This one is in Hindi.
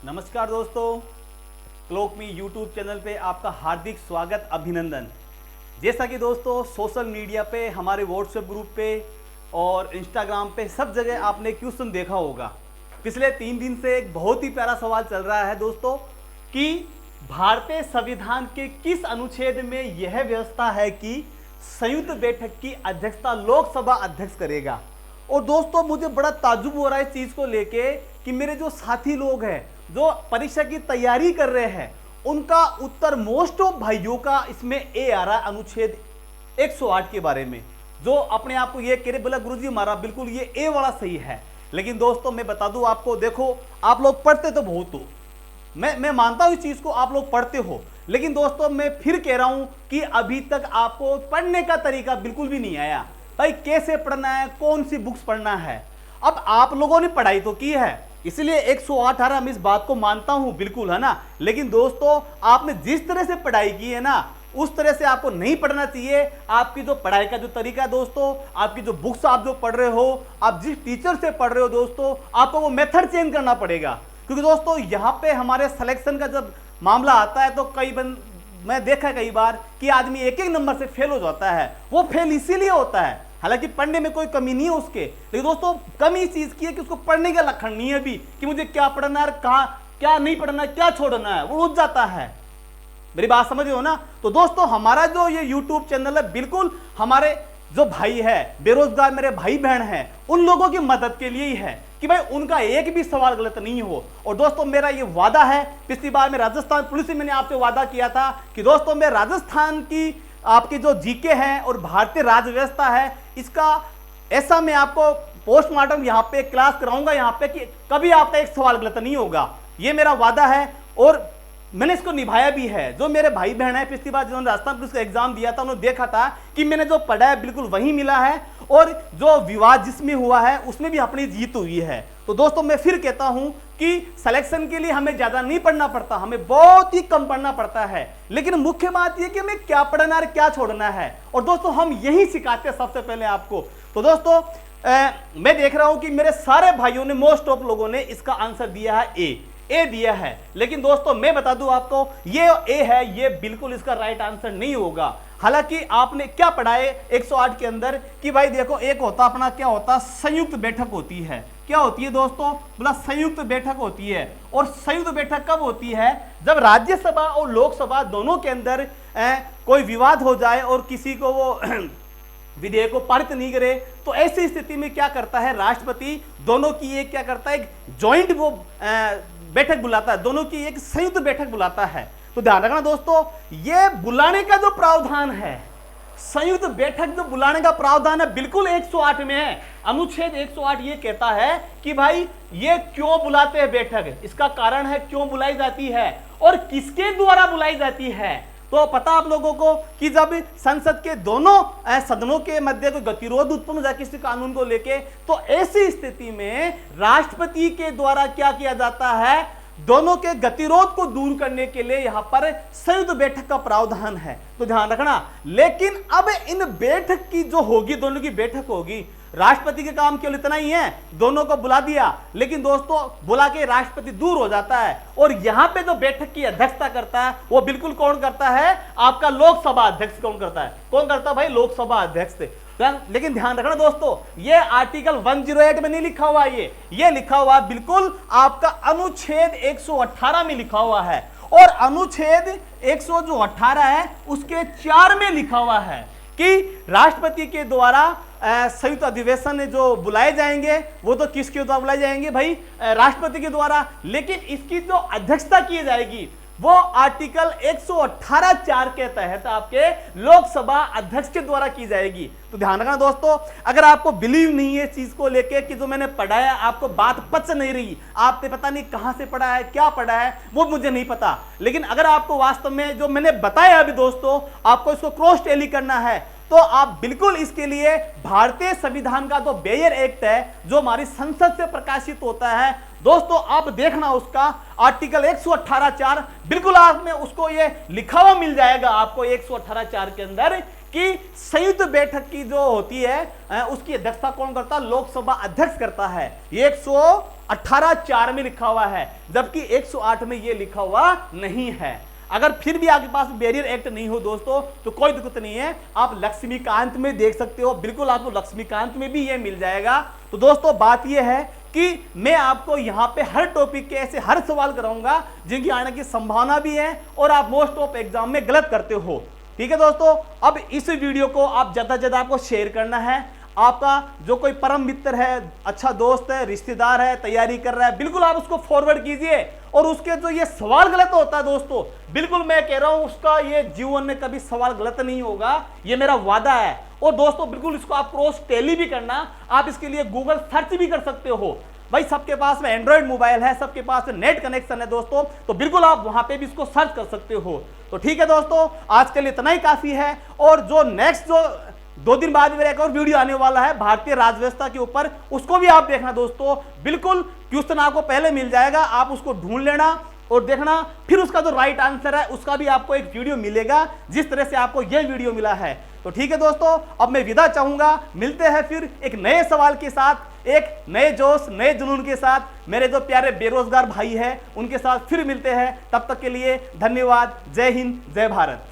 नमस्कार दोस्तों, क्लॉक मी यूट्यूब चैनल पे आपका हार्दिक स्वागत, अभिनंदन। जैसा कि दोस्तों सोशल मीडिया पे, हमारे व्हाट्सएप ग्रुप पे और इंस्टाग्राम पे सब जगह आपने क्वेश्चन देखा होगा। पिछले 3 दिन से एक बहुत ही प्यारा सवाल चल रहा है दोस्तों कि भारतीय संविधान के किस अनुच्छेद में यह व्यवस्था है कि संयुक्त बैठक की अध्यक्षता लोकसभा अध्यक्ष करेगा। और दोस्तों मुझे बड़ा ताज्जुब हो रहा है इस चीज को लेके कि मेरे जो साथी लोग हैं जो परीक्षा की तैयारी कर रहे हैं, उनका उत्तर मोस्ट ऑफ भाइयों का इसमें ए आ रहा है, अनुच्छेद 108 के बारे में। जो अपने आप को ये कह रहे, बोला गुरुजी हमारा बिल्कुल ये ए वाला सही है। लेकिन दोस्तों मैं बता दूं आपको, देखो आप लोग पढ़ते तो बहुत हो, मैं मानता हूं इस चीज को, आप लोग पढ़ते हो, लेकिन दोस्तों मैं फिर कह रहा हूं कि अभी तक आपको पढ़ने का तरीका बिल्कुल भी नहीं आया। भाई कैसे पढ़ना है, कौन सी बुक्स पढ़ना है। अब आप लोगों ने पढ़ाई तो की है, इसलिए 108 हम इस बात को मानता हूं, बिल्कुल, है ना। लेकिन दोस्तों आपने जिस तरह से पढ़ाई की है ना, उस तरह से आपको नहीं पढ़ना चाहिए। आपकी जो पढ़ाई का जो तरीका है दोस्तों, आपकी जो बुक्स आप जो पढ़ रहे हो, आप जिस टीचर से पढ़ रहे हो दोस्तों, आपको वो मेथड चेंज करना पड़ेगा। क्योंकि दोस्तों यहाँ पे हमारे सिलेक्शन का जब मामला आता है तो मैं देखा कई बार कि आदमी एक एक नंबर से फेल हो जाता है। वो फेल इसीलिए होता है, हालांकि पढ़ने में कोई कमी नहीं है उसके, लेकिन दोस्तों कमी इस चीज की है कि उसको पढ़ने का लक्षण नहीं है अभी कि मुझे क्या पढ़ना है, कहाँ क्या नहीं पढ़ना है, क्या छोड़ना है, वो रुक जाता है। मेरी बात समझ रहे हो ना। तो दोस्तों हमारा जो ये यूट्यूब चैनल है, बिल्कुल हमारे जो भाई है, बेरोजगार मेरे भाई बहन हैं, उन लोगों की मदद के लिए ही है कि भाई उनका एक भी सवाल गलत नहीं हो। और दोस्तों मेरा ये वादा है, पिछली बार मैं राजस्थान पुलिस से मैंने आपसे वादा किया था कि दोस्तों मैं राजस्थान की आपकी जो जीके है और भारतीय राज्य व्यवस्था है, इसका ऐसा मैं आपको पोस्टमार्टम यहाँ पे क्लास कराऊंगा यहाँ पे कि कभी आपका एक सवाल गलत नहीं होगा। ये मेरा वादा है और मैंने इसको निभाया भी है। जो मेरे भाई बहन है, पिछली बार जिन्होंने राजस्थान पुलिस का एग्जाम दिया था, उन्होंने देखा था कि मैंने जो पढ़ा है बिल्कुल वही मिला है, और जो विवाद जिसमें हुआ है उसमें भी अपनी जीत हुई है। तो दोस्तों मैं फिर कहता हूं कि सिलेक्शन के लिए हमें ज्यादा नहीं पढ़ना पड़ता, हमें बहुत ही कम पढ़ना पड़ता है। लेकिन मुख्य बात यह कि हमें क्या पढ़ना है, क्या छोड़ना है, और दोस्तों हम यही सिखाते हैं सबसे पहले आपको। तो दोस्तों मैं देख रहा हूं कि मेरे सारे भाइयों ने, मोस्ट ऑफ लोगों ने इसका आंसर दिया है ए दिया है। लेकिन दोस्तों मैं बता दूं आपको, ये ए है, ये बिल्कुल इसका राइट आंसर नहीं होगा। हालांकि आपने क्या पढ़ा है 108 के अंदर कि भाई देखो, एक होता अपना क्या होता, संयुक्त बैठक होती है। क्या होती है दोस्तों, बोला संयुक्त बैठक होती है। और संयुक्त बैठक कब होती है, जब राज्यसभा और लोकसभा दोनों के अंदर कोई विवाद हो जाए और किसी को वो विधेयक को पारित नहीं करे, तो ऐसी स्थिति में क्या करता है राष्ट्रपति, दोनों की एक क्या करता है, एक ज्वाइंट वो बैठक बुलाता है, दोनों की एक संयुक्त बैठक बुलाता है। तो ध्यान रखना दोस्तों, ये बुलाने का जो प्रावधान है, संयुक्त बैठक जो बुलाने का प्रावधान है, बिल्कुल 108 में है। अनुच्छेद 108 ये कहता है कि भाई ये क्यों बुलाते हैं बैठक, इसका कारण है क्यों बुलाई जाती है और किसके द्वारा बुलाई जाती है। तो पता आप लोगों को कि जब संसद के दोनों सदनों के मध्य कोई गतिरोध उत्पन्न हो जाए किसी कानून को लेके, तो ऐसी स्थिति में राष्ट्रपति के द्वारा क्या किया जाता है, दोनों के गतिरोध को दूर करने के लिए यहां पर संयुक्त बैठक का प्रावधान है। तो ध्यान रखना। लेकिन अब इन बैठक की जो होगी, दोनों की बैठक होगी, राष्ट्रपति के काम केवल इतना ही है, दोनों को बुला दिया, लेकिन दोस्तों बुला के राष्ट्रपति दूर हो जाता है। और यहां पे जो बैठक की अध्यक्षता करता है वो बिल्कुल कौन करता है, आपका लोकसभा अध्यक्ष। कौन करता है, कौन करता है भाई, लोकसभा अध्यक्ष। लेकिन ध्यान रखना दोस्तों, ये आर्टिकल 108 में नहीं लिखा हुआ, ये लिखा हुआ बिल्कुल आपका अनुच्छेद 118 में लिखा हुआ है। और अनुच्छेद 118 है उसके 4 में लिखा हुआ है कि राष्ट्रपति के द्वारा संयुक्त अधिवेशन जो बुलाए जाएंगे, वो तो किसके द्वारा बुलाए जाएंगे भाई, राष्ट्रपति के द्वारा। लेकिन इसकी जो अध्यक्षता की जाएगी वो आर्टिकल 118(4) के तहत आपके लोकसभा अध्यक्ष के द्वारा की जाएगी। तो ध्यान रखना दोस्तों, अगर आपको बिलीव नहीं है इस चीज को लेके कि जो मैंने पढ़ाया आपको बात पच नहीं रही, आपने पता नहीं कहां से पढ़ा है, क्या पढ़ा है, वो मुझे नहीं पता, लेकिन अगर आपको वास्तव में जो मैंने बताया अभी दोस्तों, आपको इसको क्रॉस टैली करना है, तो आप बिल्कुल इसके लिए भारतीय संविधान का जो बेयर एक्ट है, जो हमारी संसद से प्रकाशित होता है दोस्तों, आप देखना उसका आर्टिकल 118(4), बिल्कुल आप में उसको ये लिखा हुआ मिल जाएगा आपको 118(4) के अंदर कि संयुक्त बैठक की जो होती है उसकी अध्यक्षता कौन करता है, लोकसभा अध्यक्ष करता है। 18/4 में लिखा हुआ है, जबकि 108 में ये लिखा हुआ नहीं है। अगर फिर भी आपके पास बैरियर एक्ट नहीं हो दोस्तों तो कोई दिक्कत नहीं है, आप लक्ष्मीकांत में देख सकते हो, बिल्कुल आपको लक्ष्मीकांत में भी ये मिल जाएगा। तो दोस्तों बात ये है कि मैं आपको यहाँ पे हर टॉपिक के ऐसे हर सवाल कराऊंगा जिनकी आने की संभावना भी है और आप मोस्ट ऑफ एग्जाम में गलत करते हो। ठीक है दोस्तों, अब इस वीडियो को आप ज्यादा से ज्यादा आपको शेयर करना है। आपका जो कोई परम मित्र है, अच्छा दोस्त है, रिश्तेदार है, तैयारी कर रहा है, बिल्कुल आप उसको फॉरवर्ड कीजिए। और उसके जो ये सवाल गलत होता है दोस्तों, बिल्कुल मैं कह रहा हूं उसका ये जीवन में कभी सवाल गलत नहीं होगा, ये मेरा वादा है। और दोस्तों बिल्कुल इसको आप क्रॉस टैली भी करना, आप इसके लिए गूगल सर्च भी कर सकते हो। भाई सबके पास में एंड्रॉइड मोबाइल है, सबके पास नेट कनेक्शन है दोस्तों, तो बिल्कुल आप वहां पे भी इसको सर्च कर सकते हो। तो ठीक है दोस्तों, आज के लिए इतना ही काफी है। और जो नेक्स्ट जो 2 दिन बाद मेरा एक और वीडियो आने वाला है भारतीय राजव्यवस्था के ऊपर, उसको भी आप देखना दोस्तों। बिल्कुल क्वेश्चन आपको पहले मिल जाएगा, आप उसको ढूंढ लेना और देखना, फिर उसका जो राइट आंसर है उसका भी आपको एक वीडियो मिलेगा, जिस तरह से आपको यह वीडियो मिला है। तो ठीक है दोस्तों, अब मैं विदा चाहूंगा, मिलते हैं फिर एक नए सवाल के साथ, एक नए जोश नए जुनून के साथ। मेरे जो प्यारे बेरोजगार भाई हैं उनके साथ फिर मिलते हैं, तब तक के लिए धन्यवाद। जय हिंद, जय भारत।